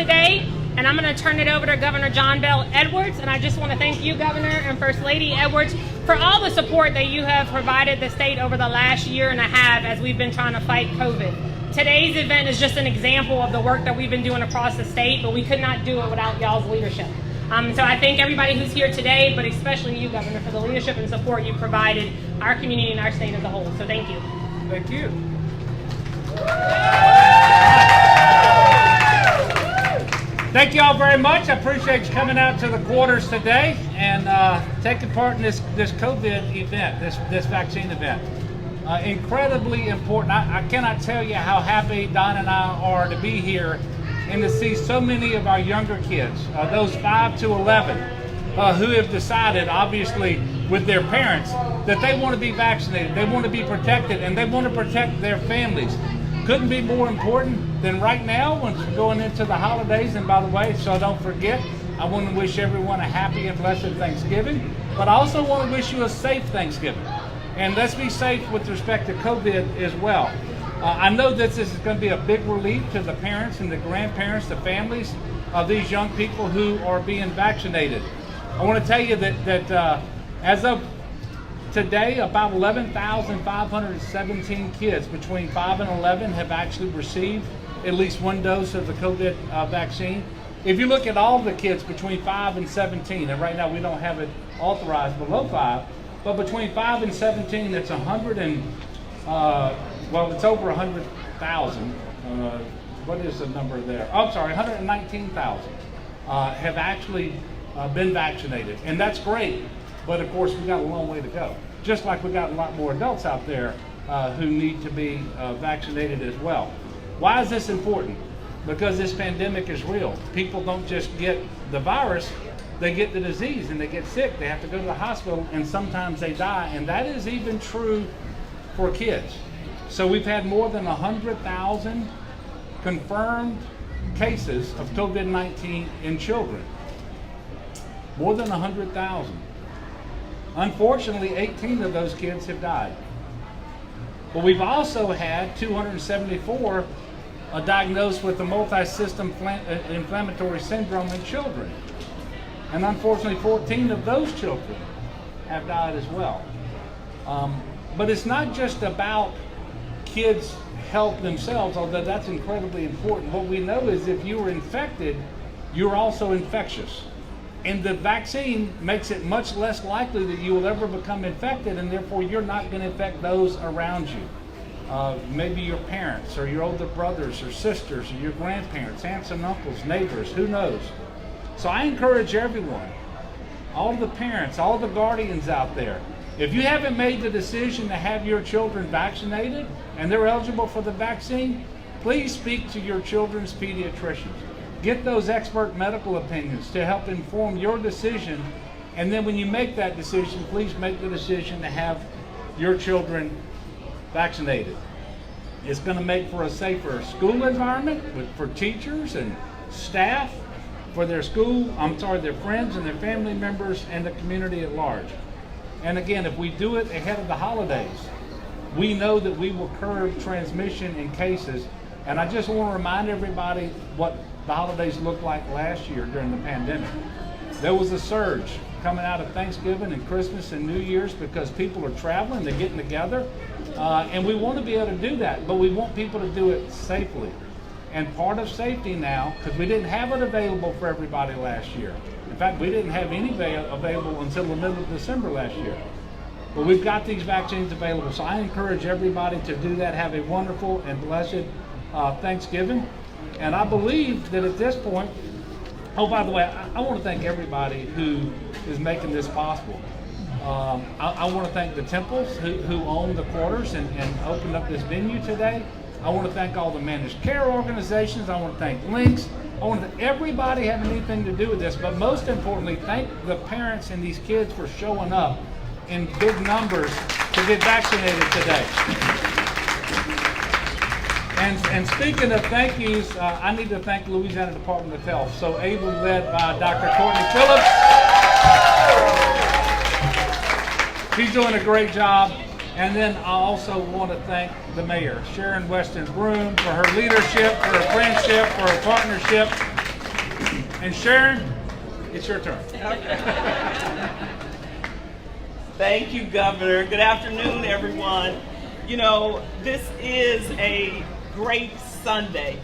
today, and I'm going to turn it over to Governor Bel Edwards. And I just want to thank you, Governor, and First Lady Edwards, for all the support that you have provided the state over the last year and a half as we've been trying to fight COVID. Today's event is just an example of the work that we've been doing across the state, but we could not do it without y'all's leadership. So I thank everybody who's here today, but especially you, Governor, for the leadership and support you provided our community and our state as a whole. So thank you. Thank you. Thank you all very much. I appreciate you coming out to the quarters today and taking part in this COVID event, this vaccine event. Incredibly important. I cannot tell you how happy Don and I are to be here and to see so many of our younger kids, those 5 to 11, who have decided, obviously with their parents, that they want to be vaccinated, they want to be protected, and they want to protect their families. Couldn't be more important than right now when we're going into the holidays. And by the way, so don't forget, I want to wish everyone a happy and blessed Thanksgiving, but I also want to wish you a safe Thanksgiving. And let's be safe with respect to COVID as well. I know that this is going to be a big relief to the parents and the grandparents, the families of these young people who are being vaccinated. I want to tell you that as of today, about 11,517 kids between 5 and 11 have actually received at least one dose of the COVID vaccine. If you look at all the kids between 5 and 17, and right now we don't have it authorized below 5, but between 5 and 17, it's it's over 100,000. What is the number there? Oh, I'm sorry, 119,000 have actually been vaccinated, and that's great. But of course, we got a long way to go. Just like we got a lot more adults out there who need to be vaccinated as well. Why is this important? Because this pandemic is real. People don't just get the virus, they get the disease and they get sick. They have to go to the hospital and sometimes they die. And that is even true for kids. So we've had more than 100,000 confirmed cases of COVID-19 in children. More than 100,000. Unfortunately, 18 of those kids have died. But we've also had 274 diagnosed with the multi-system inflammatory syndrome in children. And unfortunately, 14 of those children have died as well. But it's not just about kids' health themselves, although that's incredibly important. What we know is if you are infected, you're also infectious. And the vaccine makes it much less likely that you will ever become infected, and therefore you're not going to infect those around you. Maybe your parents or your older brothers or sisters or your grandparents, aunts and uncles, neighbors, who knows? So I encourage everyone, all the parents, all the guardians out there, if you haven't made the decision to have your children vaccinated and they're eligible for the vaccine, please speak to your children's pediatricians. Get those expert medical opinions to help inform your decision. And then when you make that decision, please make the decision to have your children vaccinated. It's going to make for a safer school environment for teachers and staff, for their their friends and their family members and the community at large. And again, if we do it ahead of the holidays, we know that we will curb transmission in cases. And I just want to remind everybody what the holidays looked like last year during the pandemic. There was a surge coming out of Thanksgiving and Christmas and New Year's because people are traveling, they're getting together, and we want to be able to do that, but we want people to do it safely. And part of safety now, because we didn't have it available for everybody last year. In fact, we didn't have any available until the middle of December last year. But we've got these vaccines available, so I encourage everybody to do that. Have a wonderful and blessed Thanksgiving. And I believe that at this point, oh, by the way, I want to thank everybody who is making this possible. I want to thank the temples who own the quarters and opened up this venue today. I want to thank all the managed care organizations. I want to thank Links. I want to thank everybody having anything to do with this. But most importantly, thank the parents and these kids for showing up in big numbers to get vaccinated today. And speaking of thank yous, I need to thank the Louisiana Department of Health, so ably led by Dr. Courtney Phillips. She's doing a great job. And then I also want to thank the mayor, Sharon Weston Broom, for her leadership, for her friendship, for her partnership, And Sharon, it's your turn. Thank you, Governor. Good afternoon, everyone. You know, this is a great Sunday.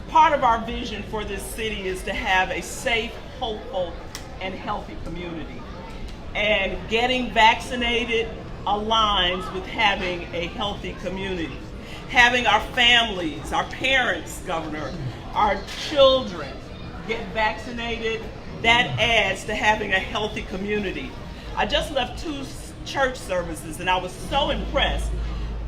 Part of our vision for this city is to have a safe, hopeful, and healthy community. And getting vaccinated aligns with having a healthy community. Having our families, our parents, Governor, our children get vaccinated, that adds to having a healthy community. I just left 2 church services and I was so impressed,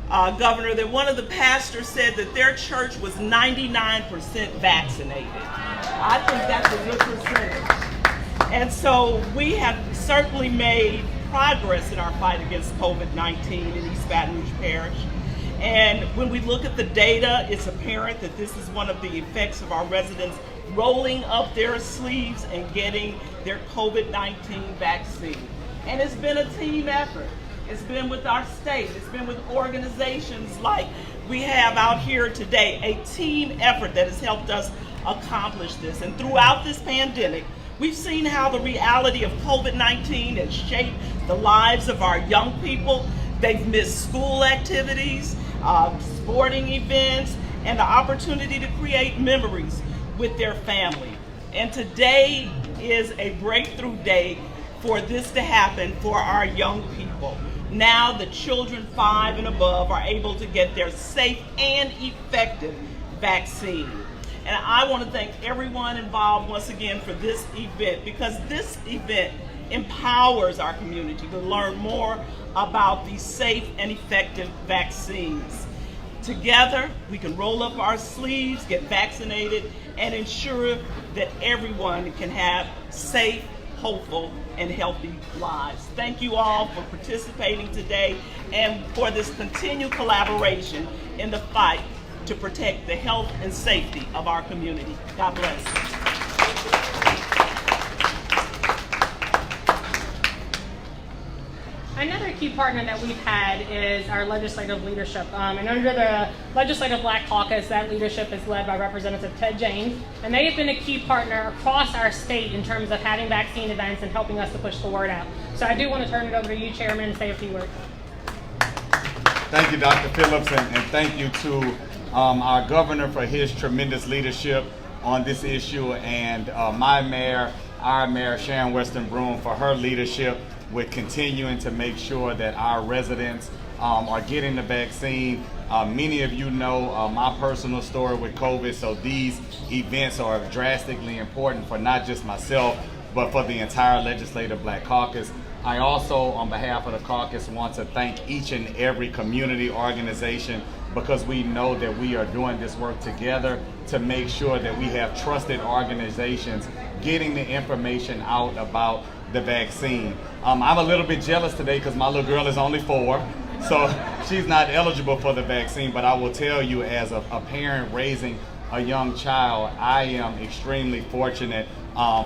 Governor, that one of the pastors said that their church was 99% vaccinated. I think that's a good percentage. And so we have certainly made progress in our fight against COVID-19 in East Baton Rouge Parish. And when we look at the data, it's apparent that this is one of the effects of our residents rolling up their sleeves and getting their COVID-19 vaccine. And it's been a team effort. It's been with our state. It's been with organizations like we have out here today, a team effort that has helped us accomplish this. And throughout this pandemic, we've seen how the reality of COVID-19 has shaped the lives of our young people. They've missed school activities, sporting events, and the opportunity to create memories with their family. And today is a breakthrough day for this to happen for our young people. Now the children 5 and above are able to get their safe and effective vaccine. And I want to thank everyone involved once again for this event, because this event empowers our community to learn more about these safe and effective vaccines. Together, we can roll up our sleeves, get vaccinated, and ensure that everyone can have safe, hopeful, and healthy lives. Thank you all for participating today and for this continued collaboration in the fight to protect the health and safety of our community. God bless. Another key partner that we've had is our legislative leadership. And under the Legislative Black Caucus, that leadership is led by Representative Ted James. And they have been a key partner across our state in terms of having vaccine events and helping us to push the word out. So I do want to turn it over to you, Chairman, and say a few words. Thank you, Dr. Phillips, and thank you to our governor for his tremendous leadership on this issue, and my mayor, our mayor, Sharon Weston Broome, for her leadership with continuing to make sure that our residents are getting the vaccine. Many of you know my personal story with COVID, so these events are drastically important for not just myself, but for the entire Legislative Black Caucus. I also, on behalf of the caucus, want to thank each and every community organization, because we know that we are doing this work together to make sure that we have trusted organizations getting the information out about the vaccine. I'm a little bit jealous today because my little girl is only 4, so she's not eligible for the vaccine, but I will tell you, as a parent raising a young child, I am extremely fortunate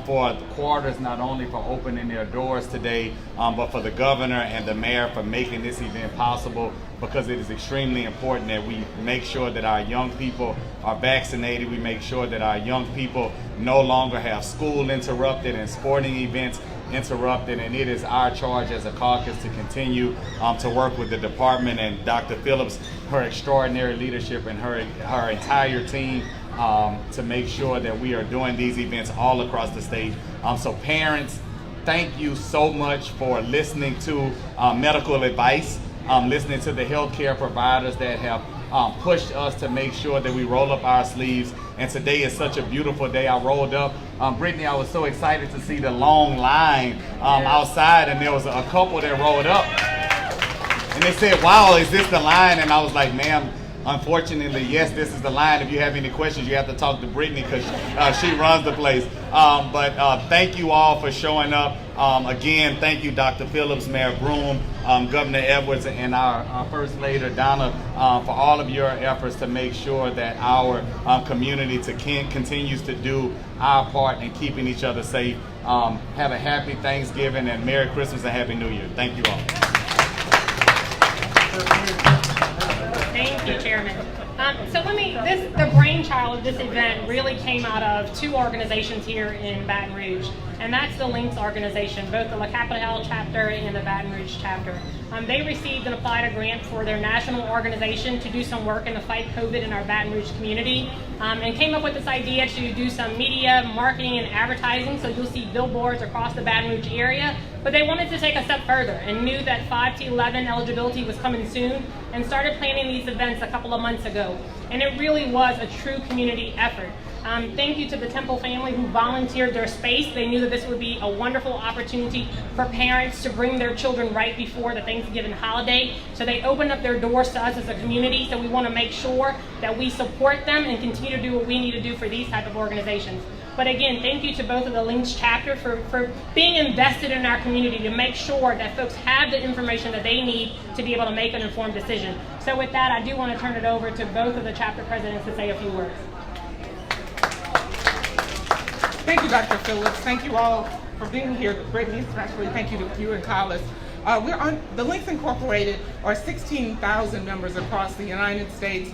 for the quarters, not only for opening their doors today, but for the governor and the mayor for making this event possible, because it is extremely important that we make sure that our young people are vaccinated. We make sure that our young people no longer have school interrupted and sporting events interrupted, and it is our charge as a caucus to continue to work with the department and Dr. Phillips, her extraordinary leadership, and her entire team to make sure that we are doing these events all across the state. So parents, thank you so much for listening to medical advice, listening to the healthcare providers that have pushed us to make sure that we roll up our sleeves. And today is such a beautiful day. I rolled up. Brittany, I was so excited to see the long line outside, and there was a couple that rolled up. And they said, "Wow, is this the line?" And I was like, "Ma'am, unfortunately, yes, this is the line. If you have any questions, you have to talk to Brittany, because she runs the place." But thank you all for showing up. Again, thank you, Dr. Phillips, Mayor Broome, Governor Edwards, and our First Lady, Donna, for all of your efforts to make sure that our community continues to do our part in keeping each other safe. Have a happy Thanksgiving and Merry Christmas and Happy New Year. Thank you all. Thank you, Chairman. The brainchild of this event really came out of two organizations here in Baton Rouge, and that's the Links organization, both the La Capitale chapter and the Baton Rouge chapter. They received and applied a grant for their national organization to do some work in the fight COVID in our Baton Rouge community, and came up with this idea to do some media, marketing, and advertising, so you'll see billboards across the Baton Rouge area. But they wanted to take a step further and knew that 5 to 11 eligibility was coming soon and started planning these events a couple of months ago. And it really was a true community effort. Thank you to the Temple family who volunteered their space. They knew that this would be a wonderful opportunity for parents to bring their children right before the Thanksgiving holiday. So they opened up their doors to us as a community. So we want to make sure that we support them and continue to do what we need to do for these type of organizations. But again, thank you to both of the Links chapter for being invested in our community to make sure that folks have the information that they need to be able to make an informed decision. So with that, I do want to turn it over to both of the chapter presidents to say a few words. Thank you, Dr. Phillips. Thank you all for being here. Brittany, especially thank you to you and Collis. We're on the Links Incorporated are 16,000 members across the United States,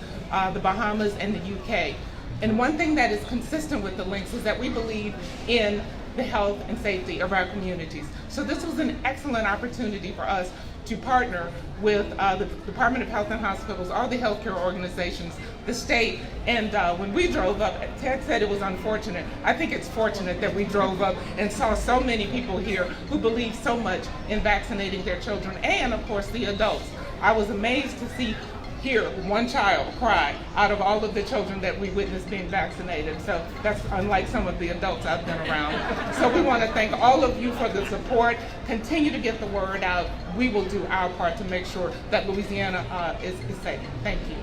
the Bahamas, and the UK. And one thing that is consistent with the Links is that we believe in the health and safety of our communities. So this was an excellent opportunity for us to partner with the Department of Health and Hospitals, all the healthcare organizations, the state, and when we drove up, Ted said it was unfortunate. I think it's fortunate that we drove up and saw so many people here who believe so much in vaccinating their children and, of course, the adults. I was amazed to hear one child cry out of all of the children that we witnessed being vaccinated. So that's unlike some of the adults I've been around. So we want to thank all of you for the support. Continue to get the word out. We will do our part to make sure that Louisiana is safe. Thank you.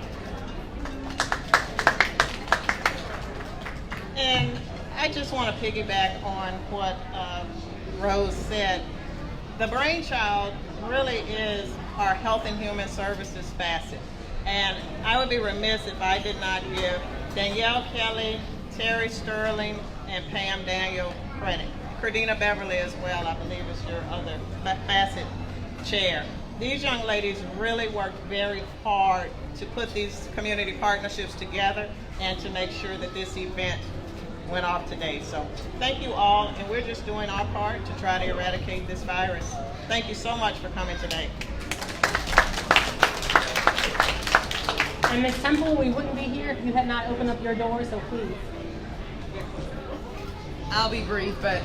And I just want to piggyback on what Rose said. The brainchild really is our Health and Human Services facet. And I would be remiss if I did not give Danielle Kelly, Terry Sterling, and Pam Daniel credit. Credina Beverly as well, I believe is your other facet chair. These young ladies really worked very hard to put these community partnerships together and to make sure that this event went off today. So thank you all, and we're just doing our part to try to eradicate this virus. Thank you so much for coming today. And Ms. Temple, we wouldn't be here if you had not opened up your door, so please. I'll be brief, but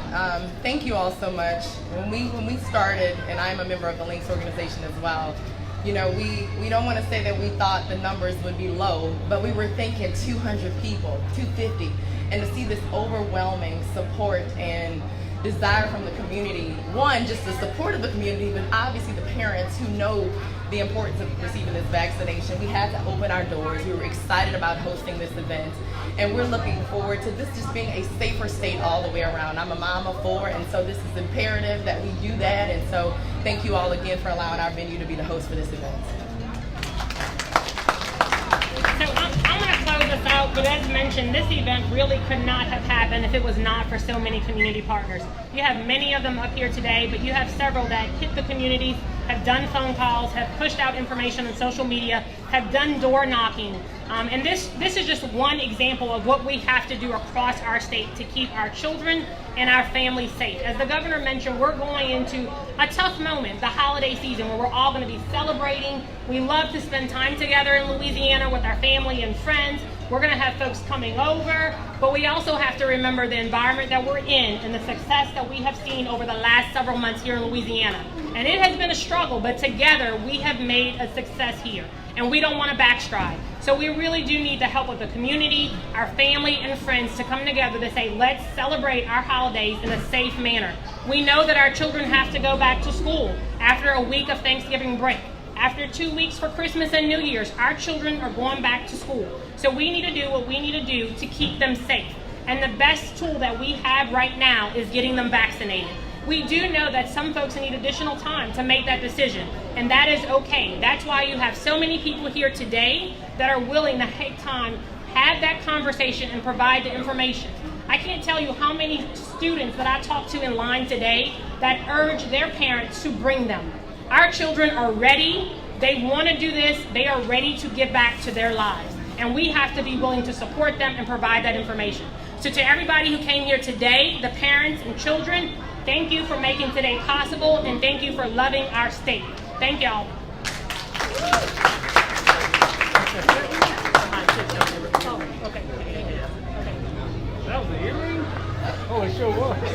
thank you all so much. When we started, and I'm a member of the Links organization as well, you know, we don't want to say that we thought the numbers would be low, but we were thinking 200 people, 250, and to see this overwhelming support and desire from the community, one, just the support of the community, but obviously the parents who know the importance of receiving this vaccination. We had to open our doors. We were excited about hosting this event, and we're looking forward to this just being a safer state all the way around. I'm a mom of 4, and so this is imperative that we do that, and so thank you all again for allowing our venue to be the host for this event. So I'm going to close this out, but as mentioned, this event really could not have happened if it was not for so many community partners. You have many of them up here today, but you have several that hit the communities, have done phone calls, have pushed out information on social media, have done door knocking. And this is just one example of what we have to do across our state to keep our children and our families safe. As the governor mentioned, we're going into a tough moment, the holiday season, where we're all going to be celebrating. We love to spend time together in Louisiana with our family and friends. We're going to have folks coming over, but we also have to remember the environment that we're in and the success that we have seen over the last several months here in Louisiana. And it has been a struggle, but together we have made a success here, and we don't want to backstride. So we really do need the help of the community, our family, and friends to come together to say, let's celebrate our holidays in a safe manner. We know that our children have to go back to school after a week of Thanksgiving break. After 2 weeks for Christmas and New Year's, our children are going back to school. So we need to do what we need to do to keep them safe. And the best tool that we have right now is getting them vaccinated. We do know that some folks need additional time to make that decision, and that is okay. That's why you have so many people here today that are willing to take time, have that conversation, and provide the information. I can't tell you how many students that I talked to in line today that urge their parents to bring them. Our children are ready, They want to do this. They are ready to give back to their lives. And we have to be willing to support them and provide that information. So to everybody who came here today, the parents and children, thank you for making today possible, and thank you for loving our state. Thank y'all. That was the earring? Oh, it sure was.